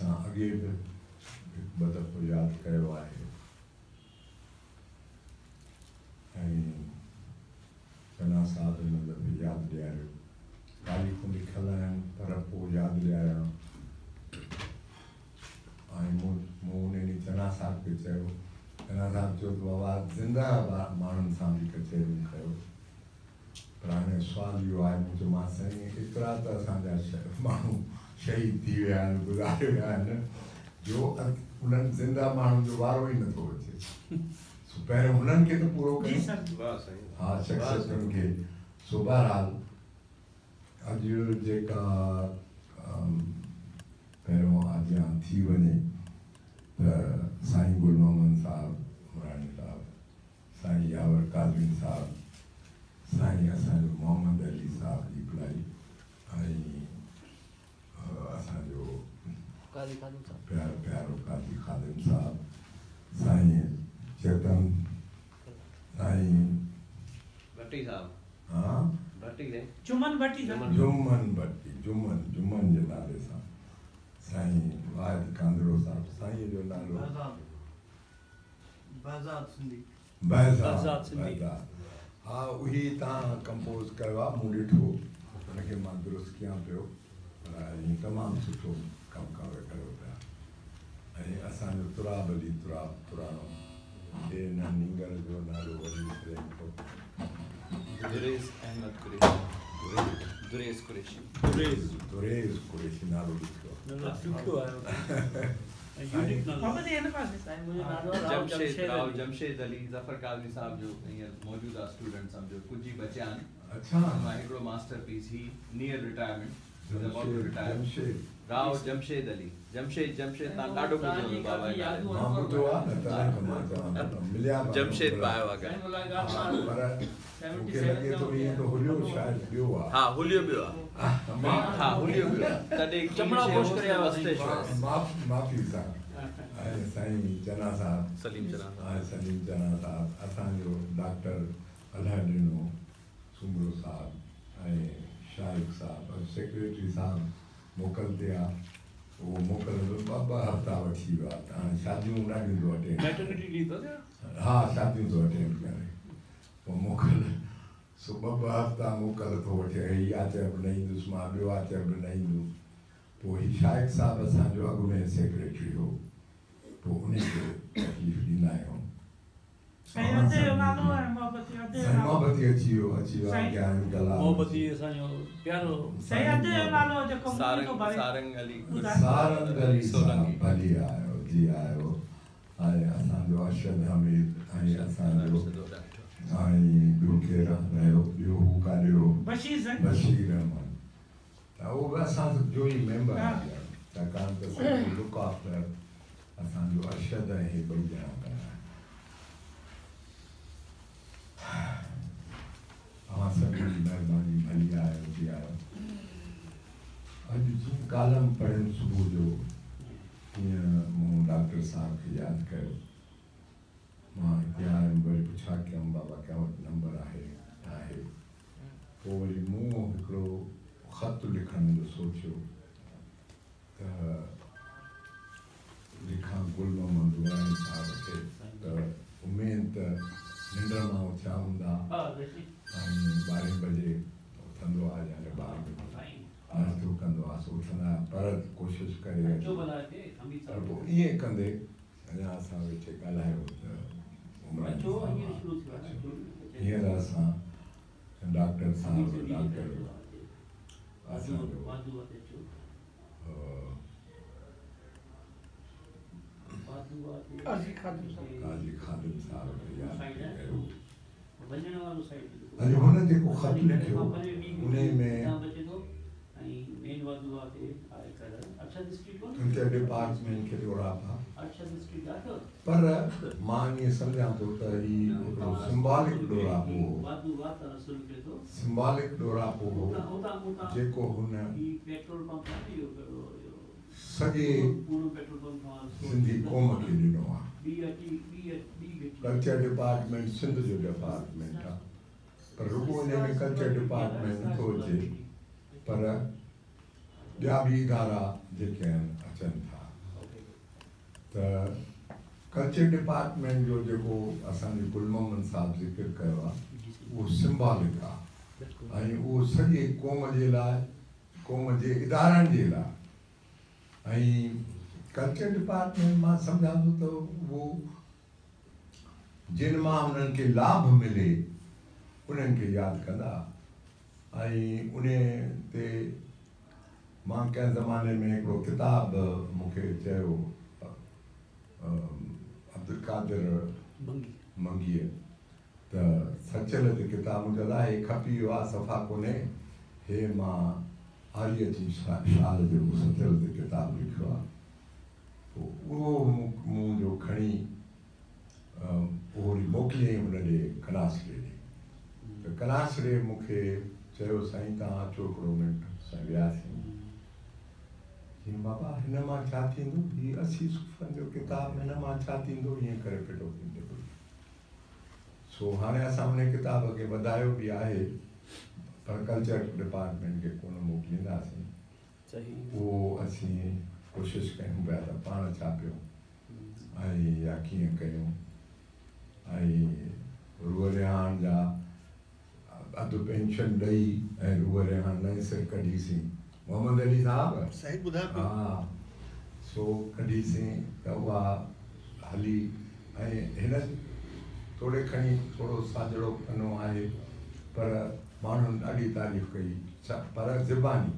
असां अॻे बि हिकु ॿ दफ़ो यादि कयो आहे ऐं चना साहब हिन दफ़े यादि ॾियारियो तारीख़ूं लिखियल आहिनि पर पोइ यादि ॾियारियां ऐं मूं उन ॾींहुं चना साहब खे चयो चना साहब चयो त बाबा ज़िंदा माण्हुनि सां बि कचहरियूं कयो पर हाणे सुवालु इहो आहे मूं चयो मां साईं एतिरा त असांजा माण्हू शहीद थी विया आहिनि गुज़ारे विया आहिनि जो उन्हनि ज़िंदा माण्हुनि जो वारो ई नथो अचे पहिरियों हुननि खे त पूरो कयूं हा शख़्सियतुनि खे सो बहरहाल अॼु जेका पहिरियों आजियां थी वञे त साईं गुल मोहम्मद साहब मुरानी साहब साईं यावर काज़मी साहब साईं असांजो मोहम्मद अली साहब जी भलाई ऐं असांजो प्यारो काज़ी खादिम साहब साईं चेतन साईं भट्टी साहब हाँ जुम्मन भट्टी जुम्मन जे नाले सां साईं वाहिद कांदरो साहब साईं जो नालो बहज़ाद हा उही तव्हां कंपोज़ कयो आहे मूं ॾिठो हुनखे मां दुरुस्त कयां पियो पर तमामु सुठो कमु कयो पिया ऐं असांजो तुराब अली तुराणो हे न नींगर जो नालो वरी प्रेम थो दुरेज़ अहमद दुरेज़ कुरैशी नालो लिखियो जमशेद अली ज़फर काज़मी साहब जो हींअर मौजूदा स्टूडेंट सम्झो कुझु ई बचिया आहिनि अच्छा मां हिकिड़ो मास्टरपीस ही नियर रिटायरमेंट राव जमशेद अली जमशेद तव्हां ॾाढो ॿुधो हूंदो बाबा जमशेद पायो आहे मूंखे लॻे थो ईअं त हुलियो शायदि ॿियो आहे हा हुलियो ॿियो आहे तॾहिं चमड़ा पोश करे माफ़ी साहब ऐं साईं चना साहब सलीम चना साहब असांजो डॉक्टर अलाह ॾिनो सुमरो साहब ऐं शाहिद साहब सेक्रेटरी साहब मोकल ते आहे उहो मोकल ॿ हफ़्ता वठी वियो आहे त हाणे शादियूं न ॾींदो अटेंड हा शादियूं थो अटेंड करे पोइ मोकल सो ॿ हफ़्ता मोकल थो वठे हीअ आचर बि न ईंदुसि मां ॿियो आचर बि न ईंदुमि पोइ हीउ शाहिद साहब असांजो अॻु में सेक्रेटरी हो पोइ उनखे तकलीफ़ ॾींदा आहियूं मोहबती अची वियो सारंग अली भली आयो जी आयो ऐं असांजो अरशद हमीद ऐं असांजो ऐं ॿियो केरु रहियो ॿियो हू काॾे हो बशीर अहमद त उहो बि असां जो ई मेंबर आहे छाकाणि त लुक आफ्टर असांजो अरशद ऐं हे ॿई ॼणा पिया तव्हां सभिनी जी महिरबानी भली आयो जी आयो अॼु जीअं कालम पढ़ियुमि सुबुह जो हीअं मूं डॉक्टर साहब खे यादि कयो मां हिते आयुमि वरी पुछा कयमि बाबा कंहिं वटि नंबर आहे पोइ वरी मूं हिकिड़ो ख़त लिखण जो सोचियो त लिखां गुल मोहम्मद दुरानी साहब खे त उमेद त निंड मां उथिया हूंदा ऐं 12 बजे उथंदो आहे या 12 नाश्तो कंदो आहे सो उथंदा पर कोशिशि करे पर पोइ ईअं कंदे अञा असां वेठे ॻाल्हायो त हींअर असां डॉक्टर साहब असांजो काज़ी खादिम साहब खे यादि कयो अॼु हुन जेको ख़त लिखियो उन में कल्चर डिपार्टमेंट खे ॾोरापा पर मां ईअं सम्झां थो त हीउ हिकिड़ो सिंबॉलिक ॾोरापो हो जेको हुन सॼे सिंधी क़ौम खे ॾिनो आहे कल्चर डिपार्टमेंट सिंध जो डिपार्टमेंट आहे पर रुगो हिन में कल्चर डिपार्टमेंट नथो अचे पर ॿिया बि इदारा जेके आहिनि अचनि था कल्चर डिपार्टमेंट जो जेको असांजे गुल मोहम्मद साहब ज़िक्र कयो आहे उहो सिंबॉलिक आहे ऐं उहो सॼे क़ौम जे लाइ क़ौम जे इदारनि जे लाइ ऐं कल्चर डिपार्टमेंट मां सम्झां थो त उहो जिन मां उन्हनि खे लाभ मिले उन्हनि खे यादि कंदा ऐं उन ते मां कंहिं ज़माने में हिकिड़ो किताबु मूंखे चयो अब्दुल कादिर मंगीअ त सचल ते किताब मूं चयो हे खपी वियो आहे सफ़ा कोन्हे हे मां आरीअ जी शाल जेको सचल ते किताबु लिखियो आहे पोइ उहो मुंहिंजो खणी वरी मोकिलियईं हुन ॾे कलासरे ॾे त कलासरे मूंखे चयो साईं तव्हां अचो हिकिड़ो मिंट असां वियासीं बाबा हिन मां छा थींदो हीअ 80 सुफ़्हनि जो किताबु हिन मां छा थींदो ईअं करे पियो थींदो सो हाणे असां हुन किताब खे वधायो बि आहे पर कल्चर डिपार्टमेंट खे कोन मोकिलींदासीं उहो असीं कोशिशि कयूं पिया त पाण छापियूं ऐं या कीअं कयूं ऐं रूह रिहाण जा अधु पेंशन ॾेई ऐं रूह रिहाण नए सिर कढीसीं मोहम्मद अली साहब हाँ सो कढीसीं त उहा हली ऐं हिन थोरे खणी थोरो साजड़ो पनो आहे पर माण्हुनि ॾाढी तारीफ़ कई पर ज़बानी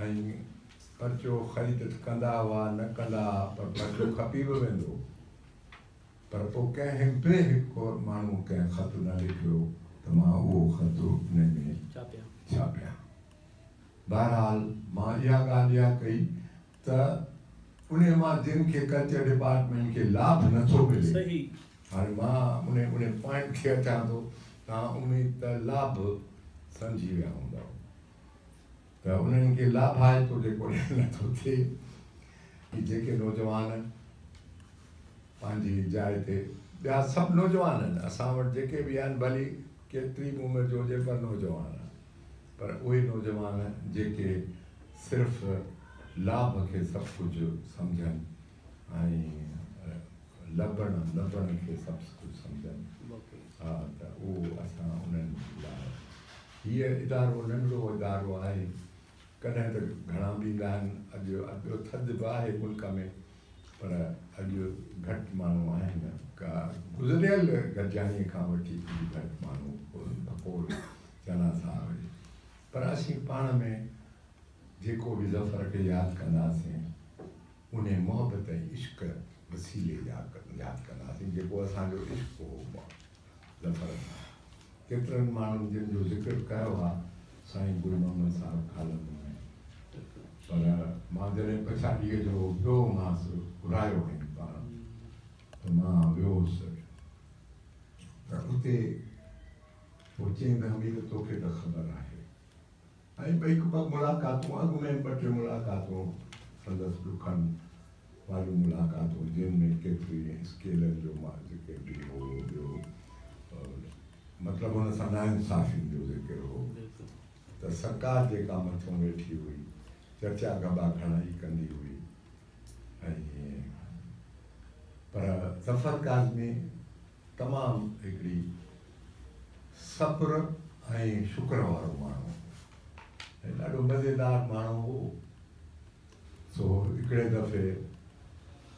ऐं पर्चो ख़रीद कंदा हुआ न कंदा पर पर्चो खपी बि वेंदो पर पोइ कंहिं ॿिए हिकु माण्हू कंहिं ख़त न लिखियो त मां उहो ख़त हुन में छापिया बहरहाल मां इहा ॻाल्हि इहा कई त उन मां जिन खे कल्चर डिपार्टमेंट खे लाभ नथो मिले हाणे मां उन पॉइंट खे अचां थो तव्हां उमेद त लाभ सम्झी विया हूंदव त उन्हनि खे लाभाइतो जेको नथो थिए कि जेके नौजवान पंहिंजी जाइ ते ॿिया सभु नौजवान आहिनि असां वटि जेके बि आहिनि भली केतिरी बि उमिरि जो हुजे पर नौजवान पर उहे नौजवान जेके सिर्फ़ु लाभ खे सभु कुझु सम्झनि ऐं लभण खे सभु कुझु सम्झनि हा त उहो असां उन्हनि लाइ हीअ इदारो नंढिड़ो इदारो आहे कॾहिं त घणा ॾींदा आहिनि अॼु थधि बि आहे मुल्क में पर अॼु घटि माण्हू आहिनि का गुज़रियल गॾिजाणीअ खां वठी घटि माण्हू बपोर चना साहब पर असीं पाण में जेको बि ज़फ़र खे यादि कंदासीं उन मोहबत ऐं इश्क़ वसीले यादि कंदासीं जेको असांजो इश्क़ हो ज़फ़र केतिरनि माण्हुनि जिन जो ज़िक्र कयो आहे साईं गुल मोहम्मद साहब कालम में पर मां जॾहिं पछाड़ीअ जो वियो मांसि घुरायो हुई पाण त मां वियोसि त उते पोइ चई त हमीर तोखे त ख़बर आहे ऐं ॿई ॿ मुलाक़ातूं अॻु में ॿ टे मुलाक़ातूं संदसि ॾुखनि वारियूं मुलाक़ातूं जिन में केतिरी स्केलनि जो ज़िक्र बि हो ॿियो मतिलबु हुन सां नाइंसाफ़ियुनि जो ज़िक्र हो त सरकार जेका मथां वेठी हुई चर्चा गबा घणाई कंदी हुई ऐं पर ज़फ़र काज़मी तमामु हिकिड़ी सब्र ऐं शुक्र वारो माण्हू ऐं ॾाढो मज़ेदार माण्हू हो सो हिकिड़े दफ़े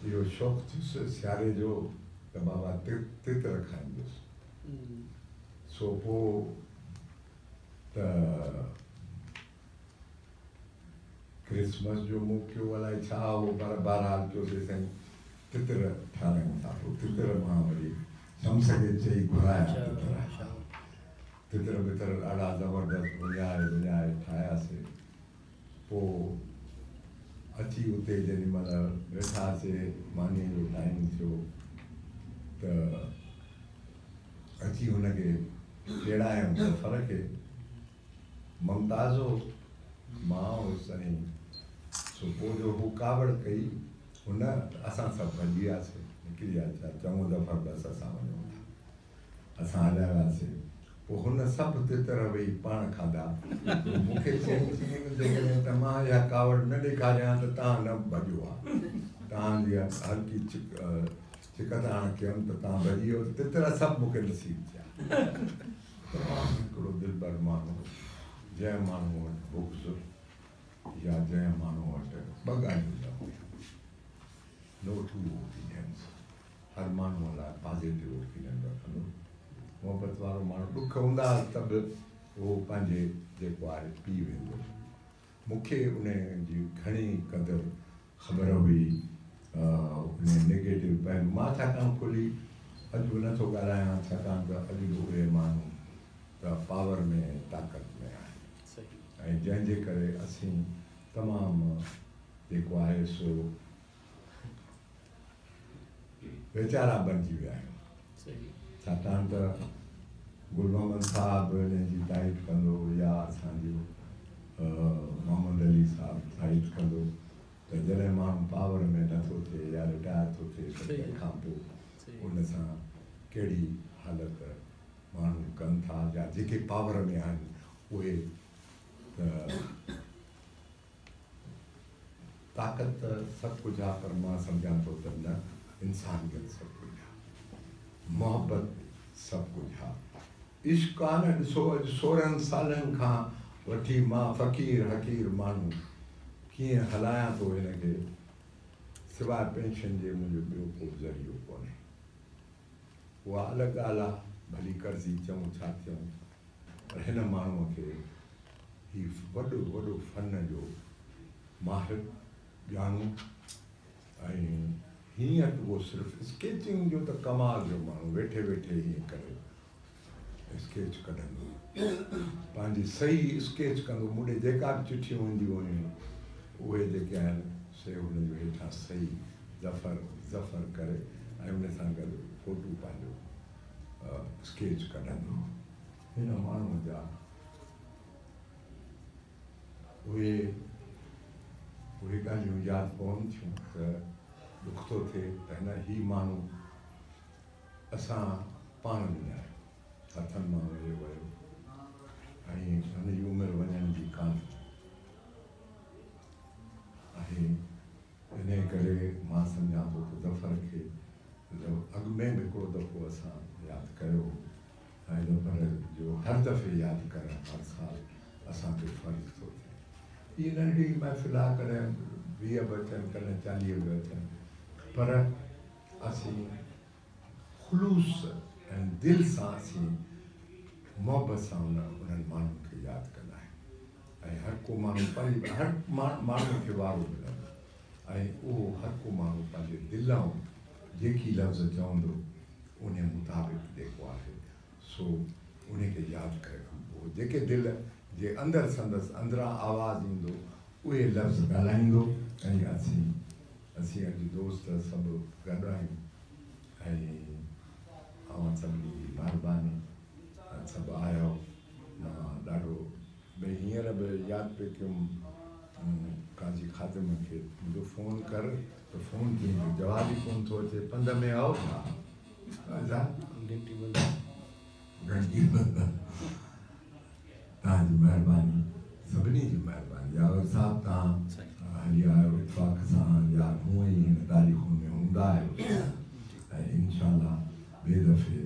इहो शौक़ु थियुसि सियारे जो त बाबा तितर खाईंदुसि सो पोइ त क्रिसमस जो मौक़ो अलाए छा हो पर बहरहाल चयोसीं साईं तितर ठारायूं था पोइ तितर मां वरी शम्स खे चई घुराया तितर बितर ॾाढा ज़बरदस्त विञाए ठाहियासीं पोइ अची उते जेॾी महिल वेठासीं मानीअ जो टाइम थियो त अची हुनखे ॾेड़ायूं ज़फ़र खे मुमताज़ो मां साईं सो पोइ जो हू कावड़ कई हुन असां सभु भॼी वियासीं निकिरी वियासीं चङो दफ़ा बसि असां वञूं था असां हलिया वियासीं पोइ हुन सभु तितर वेही पाण खाधा मूंखे चई जेकॾहिं त मां इहा कावड़ न ॾेखारियां त तव्हां न भॼो आहे तव्हांजी हल्की चिकदाण कयमि त तव्हां भॼी वियो तितर सभु मूंखे नसीब थिया तमामु हिकिड़ो दिलबर माण्हू जंहिं माण्हू वटि बुक्स या जंहिं माण्हू वटि ॿ ॻाल्हियूं न हुयूं नो टू ओपिनियन्स हर माण्हूअ लाइ पॉज़िटिव ओपिनियन रखंदो मोहबत वारो माण्हू ॾुख हूंदा त बि उहो पंहिंजे जेको आहे पी वेंदो मूंखे उन जी घणी क़दुरु ख़बर हुई उन नेगेटिव पहलू मां छाकाणि खुली अॼु बि नथो ॻाल्हायां छाकाणि त अॼु उहे माण्हू त पावर में ताक़त में आहिनि ऐं जंहिंजे करे असीं तमामु जेको आहे सो वेचारा बणिजी विया आहियूं छाकाणि त गुल मोहम्मद साहिबु हिन जी तारीफ़ कंदो या असांजो मोहम्मद अली साहिबु तारीफ़ कंदो त जॾहिं माण्हू पावर में नथो थिए या रिटायर थो थिए त तंहिंखां पोइ उन सां कहिड़ी हालत माण्हू कनि था या जेके पावर में आहिनि उहे त ताक़त त सभु कुझु आहे पर मां सम्झां थो त न इंसानियत सभु कुझु आहे मोहबत सभु कुझु आहे इश्क आहे न ॾिसो अॼु 16 सालनि खां वठी मां फ़क़ीर हक़ीर माण्हू कीअं हलायां थो हिनखे सवाइ पेंशन जे मुंहिंजो ॿियो को ज़रियो कोन्हे उहा अलॻि ॻाल्हि आहे भली कर्ज़ी चऊं छा थियूं पर हिन माण्हूअ खे ही वॾो वॾो फ़न जो माहिर ॼाणूं ऐं हीअं उहो सिर्फ़ु स्केचिंग जो त कमाल जो माण्हू वेठे वेठे हीअं करे स्केच कढंदो पंहिंजी सही स्केच कंदो मूंॾे जेका बि चिठियूं हूंदियूं हुयूं उहे जेके आहिनि से हुनजो हेठां सही ज़फ़र करे ऐं उन सां गॾु फ़ोटू पंहिंजो स्केच कढंदो हिन माण्हूअ जा उहे ॻाल्हियूं यादि पवनि थियूं त ॾुख थो थिए त हिन ही माण्हू असां पाण में हथनि मां वयो वियो ऐं हुनजी उमिरि वञण जी कान आहे इन करे मां सम्झां थो त ज़फ़र खे अॻु में बि हिकिड़ो दफ़ो असां यादि कयो ऐं ज़फ़र जो हर दफ़े यादि करणु हर साल असांखे फ़र्ज़ु थो थिए इहा नंढी महफ़िल आहे कॾहिं 20 बि अचनि कॾहिं 40 बि अचनि पर असीं ख़ुलूस ऐं दिलि सां असीं मोहबत सां उन्हनि माण्हुनि खे यादि कंदा आहियूं ऐं हर को माण्हू पंहिंजी हर माण्हू खे वारो मिलंदो ऐं उहो हर को माण्हू पंहिंजे दिलि जेकी लफ़्ज़ चवंदो उन मुताबिक़ जेको आहे सो उनखे यादि करे पोइ जेके दिलि जे अंदरि संदसि अंदरां आवाज़ु ईंदो उहे लफ़्ज़ ॻाल्हाईंदो ऐं असीं अॼु दोस्त सभु गॾु आहियूं ऐं सभिनी जी महिरबानी सभु आयो मां ॾाढो भई हींअर बि यादि पियो कयुमि काजी खादिम खे मुंहिंजो फ़ोन कर त फ़ोन थींदो जवाब ई कोन थो अचे 5 में आओ छा घंटी बंदि तव्हांजी महिरबानी सभिनी जी महिरबानी यावर साहिबु तव्हां हली आयो इतफ़ाक़ सां या हूअं ई हिन तारीख़ुनि में हूंदा आहियो ऐं इंशाअल्लाह ॿिए दफ़े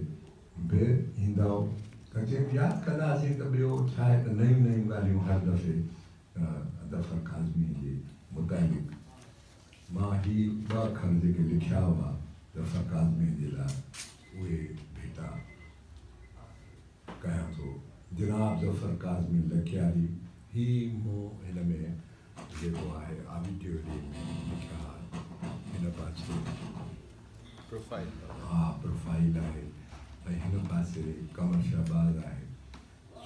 बि ईंदव कचे यादि कंदासीं त ॿियो छा आहे त नयूं ॻाल्हियूं हर दफ़े ज़फ़र काज़मी जे मुताबिक़ मां ही 2 अखर जेके लिखिया हुआ ज़फ़र काज़मी जे लाइ उहे भेटा कयां थो जनाब ज़फ़र काज़मी लखियारी ही मूं हिन में जेको आहे आबिटियो में लिखिया हिन पासे प्रोफाइल हा प्रोफाइल आहे ऐं हिन पासे कमर शहबाज़ आहे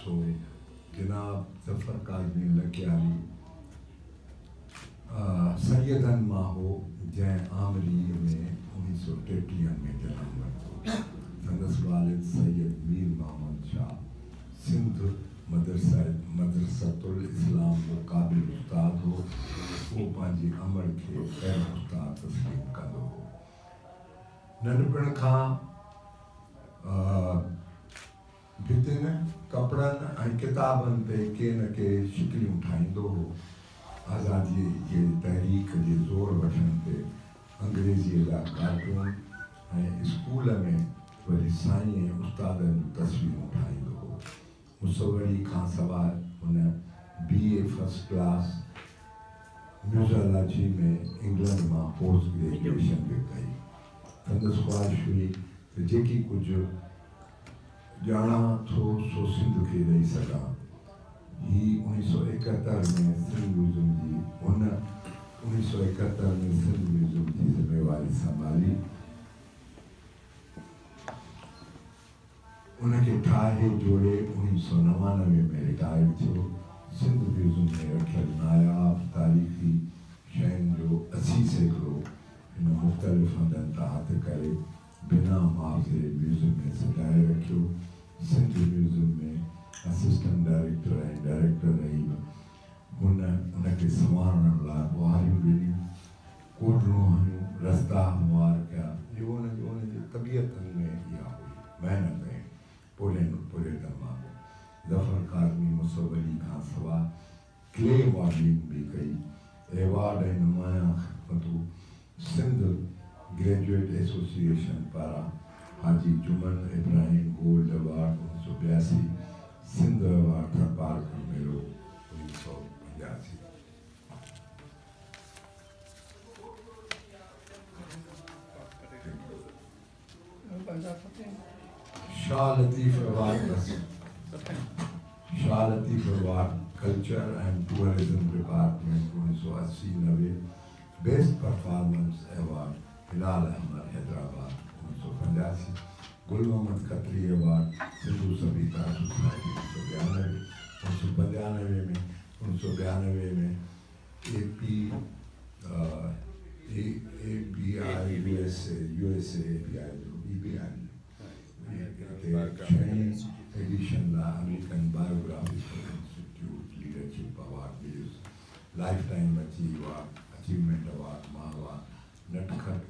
सो जनाब ज़फ़र काज़मी लखियारी सैयदनि मां हो जंहिं आमरीअ में 1933 में जनम वरितो संदसि वालिद सैयद मीर मोहम्मद शाह सिंध मदरसतुल इस्लाम जो क़ाबिल उस्ताद हो उहो पंहिंजी अमल खे पहिरियों उस्ताद तस्लीम कंदो हो नंढपण खां भितियुनि कपिड़नि ऐं किताबनि ते के न के शिकिलियूं ठाहींदो हो आज़ादीअ जे तहरीक जे ज़ोर वठण ते अंग्रेज़ीअ जा कार्टून ऐं स्कूल में वरी साईं ऐं उस्तादनि जूं तस्वीरूं ठाहींदो हो। मुसवरी खां सवाइ हुन BA फर्स्ट क्लास म्यूज़ियोलॉजी में इंग्लैंड मां पोस्ट ग्रेजुएशन बि कई। संदसि ख्वाहिश हुई त जेकी कुझु ॼाणा थो सो सिंध खे ॾेई सघां। ही 1971 में सिंध म्यूज़ियम जी हुन 1971 में सिंध म्यूज़ियम जी ज़िम्मेवारी संभाली। उनखे ठाहे जोड़े 1999 में रिटायर थियो। सिंध म्यूज़ियम में रखियल नायाब तारीख़ी शयुनि जो 80 सैकड़ो हिन मुख़्तलिफ़ हंधनि तां हथ करे बिना मुआवज़े म्यूज़ियम में सजाए रखियो। सिंध म्यूज़ियम में असिस्टेंट डायरेक्टर ऐं डायरेक्टर रही उनखे संवारण लाइ ॿुहारियूं ॾिनियूं, कोडरूं हयूं, रस्ता हमवार कया। इहो उनजी तबियतनि में इहा हुई, महिनत ऐं पुरे तमामु। ज़फ़र काज़मी मुसवरी खां सवाइ क्ले मॉडलिंग बि कई। एवॉर्ड ऐं नुमाया ख़िदमतूं सिंध ग्रेजुएट एसोसिएशन पारां Haji Juman Ibrahim gold award 1982, Sindh award Tharparkar मेलो 1985। Shah Latif award culture and tourism department 1980-90। Best performance award Hilal Ahmed Hyderabad 1985। गुल मोहम्मद खत्री अवार्ड सिंधु सभ्यता सोसाइटी 1992 में एडिशन लाइ American biographical institute leadership award मिलियुसि। लाइफ टाइम अचीवमेंट अवार्ड माहवा नटखट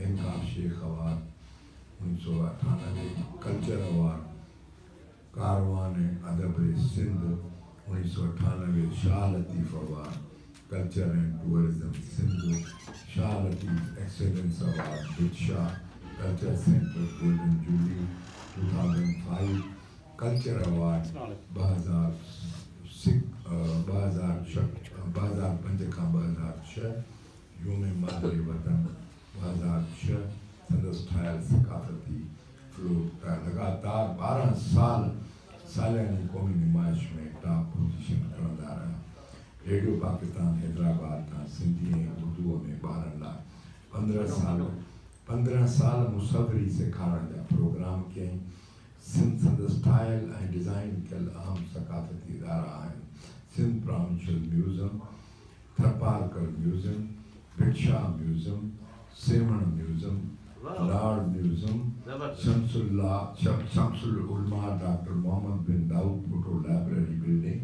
इनकार Sheikh award 1998। Culture award Karwan Adab Sindh 1998। Shah Latif award culture and tourism Sindh. Shah Latif excellence award Bhitshah culture centre golden jubilee 2005। Culture award 2005 खां 2006। यूमे मादरे वतन 2006। संदसि ठाहियल सकाफ़ती फ्लोट लगातार 12 साल सालियानी क़ौमी नुमाइश में टॉप पोजीशन खणंदा रहिया। रेडियो पाकिस्तान हैदराबाद खां सिंधी ऐं उर्दूअ में ॿारनि लाइ 15 साल मुसवरी सेखारण जा प्रोग्राम कयईं। संदसि ठाहियल ऐं डिज़ाइन कयल अहम सकाफ़ती इदारा आहिनि Sindh provincial museum, Tharparkar museum, Bhitshah museum, Sehwan museum, लॉर्ड museum, Shamsul Ulama doctor Mohammad bin Daud Bhutto library building,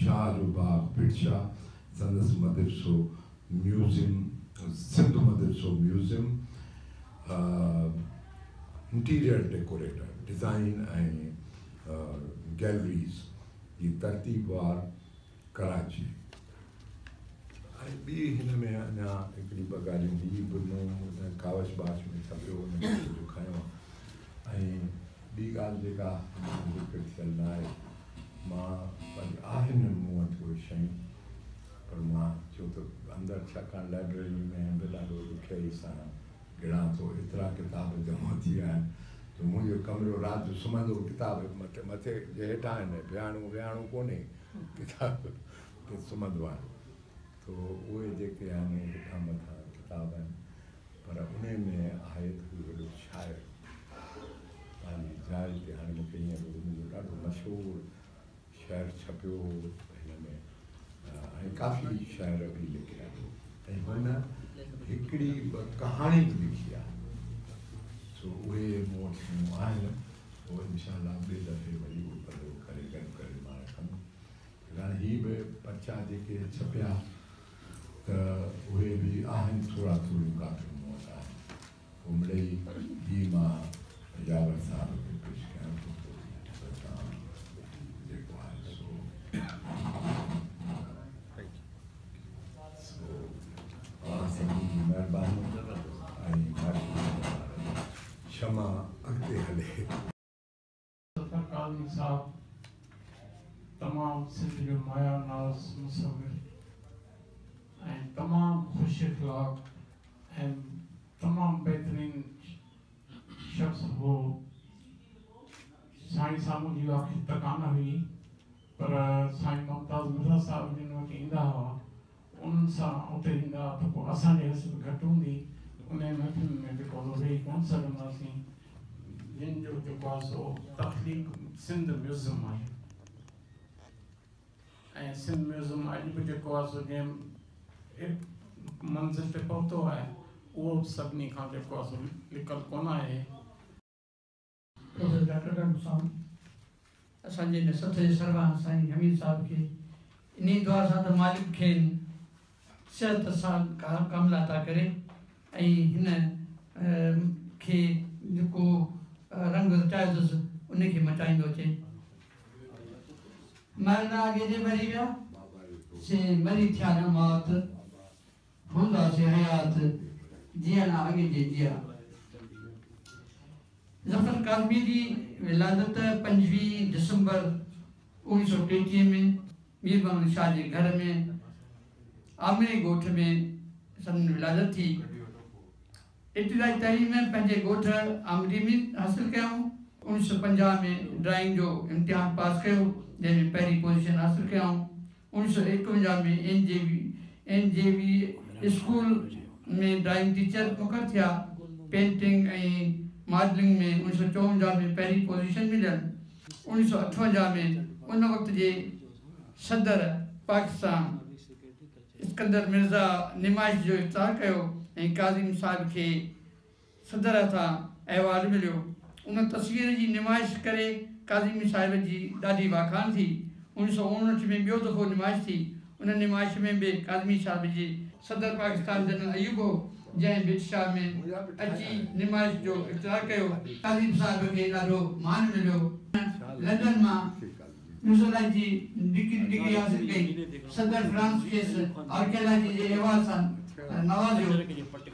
Shah जो बाग बिदशाह, संदसि मदरसो म्यूज़ियम, सिंध मदरसो म्यूज़ियम, इंटीरियर डेकोरेटर डिज़ाइन ऐं गैलरीज़ जी तरतीबवार कराची। ऐं ॿी हिन में अञा हिकिड़ी ॿ ॻाल्हियूं ॿी बि मूं कावश बाश में छपियो हुन में कुझु खयो। ऐं ॿी ॻाल्हि जेका ज़िक्र थियल न आहे, मां आहिनि मूं वटि उहे शयूं, पर मां छो त अंदरि छाकाणि लाइब्रेरी में बि ॾाढो ॾुखियाई सां गिणा थो, एतिरा किताब जमा थी विया आहिनि त मुंहिंजो कमिरो राति जो सुम्हंदो किताब मथे जे हेठां आहिनि, विहाणो कोन्हे, किताब ते सुम्हंदो आहे। तो उहे जेके आहिनि हेठां मथां किताब आहिनि, पर उन में आहे त वॾो शाइर पंहिंजी जाइ ते हाणे मूंखे ईअं मुंहिंजो ॾाढो मशहूरु शाइर छपियो हिन में ऐं काफ़ी शाइर बि लिखिया ऐं हुन हिकिड़ी कहाणी बि लिखी आहे। सो उहे मूं वटि शयूं आहिनि, उहे इंशाअल्लाह ॿिए दफ़े वरी उहो पढ़ो करे गॾु करे मां रखंदुमि। हाणे हीअ बि पर्चा जेके छपिया त उहे बि आहिनि, थोरा थोरियूं कापियूं मूं वटि आहिनि। पोइ मिड़ई हीअ मां यावर साहब खे पेश कयां थो, जेको आहे सो सभिनी जी महिरबानी। क्षमा अॻिते हले। ज़फ़र काज़मी साहब तमामु सिंध जो माया नाज़ मुसविर ऐं तमामु ख़ुश इख़लाक़ ऐं तमामु बहितरीन शख़्स हो। साईं साम्हूं जी आख़िर त कान हुई पर साईं मुमताज़ मिर्ज़ा साहब जिन वटि ईंदा हुआ उन्हनि सां उते ईंदा त पोइ असांजी हैसियत घटि हूंदी उन महफ़िल में जेको वेही कोन सघंदासीं जिन जो जेको आहे सो तख़लीक़ सिंध म्यूज़ियम आहे ऐं सिंध म्यूज़ियम अॼु बि जेको आहे सो जंहिं मंज़िल ते पहुतो आहे उहो सभिनी खां जेको आहे सो लिकल कोन आहे। प्रोफेसर डॉक्टर साहब असांजे हिन सथ जे सरबराह साईं हमीद साहब खे इन दुआ सां त मालिक खे सिहत सां कामिल अता करे ऐं हिन खे जेको रंग रचायो अथसि उनखे मटाईंदो अचे। मरण आगे जे मरी विया से मरी थिया न मौत हूंदा से हयात जीअण आगे जे जिया। ज़फ़र काज़मी जी विलादत 25 दिसंबर 1933 में मीर बंगल शाह जे घर में आमिरे ॻोठ में संदन विलादत थी। इब्तिदाई तइलीम पंहिंजे ॻोठ आमरी में हासिल कयूं। 1950 में ड्राइंग जो इम्तिहान पास कयो जंहिंमें पहिरीं पोजीशन हासिल कयूं। 1951 में NJV स्कूल में ड्राइंग टीचर मुक़ररु थिया। पेंटिंग ऐं मॉडलिंग में 1954 में पहिरीं पोजीशन मिलियलु। 1958 में उन वक़्त जे सदर पाकिस्तान इस्कंदर मिर्ज़ा निमाइश जो इफ़्तार कयो ऐं काज़िम साहिब खे सदर हथां अहवालु मिलियो। उन तस्वीर जी निमाइश करे काज़िम साहिब जी ॾाढी वाखाण थी। 1959 में ॿियो दफ़ो निमाइश थी। उन निमाइश में बि काज़िमी साहिब जी सदर पाकिस्तान जनरल अयूब हो जंहिं बिदशाह में अची निमाइश जो इफ़्तार कयो। काज़िम साहिब खे ॾाढो मान मिलियो। लंडन मां म्यूज़ियोलॉजी डिग्री हासिल कई। सदर फ्रांस खेसि आर्कियोलॉजी जे अहवाल सां नवाज़ियो।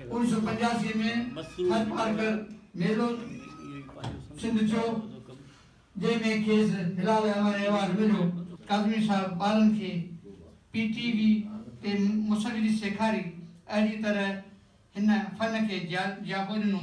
1985 में हर पार्कर मेलो सिंध थियो जंहिंमें खेसि हिलाल अहमद अहवाल मिलियो। काज़मी साहिब ॿारनि खे PTV ते मुसविरी सेखारी। अहिड़ी तरह हिन फ़न खे जियाफ़ो ॾिनो।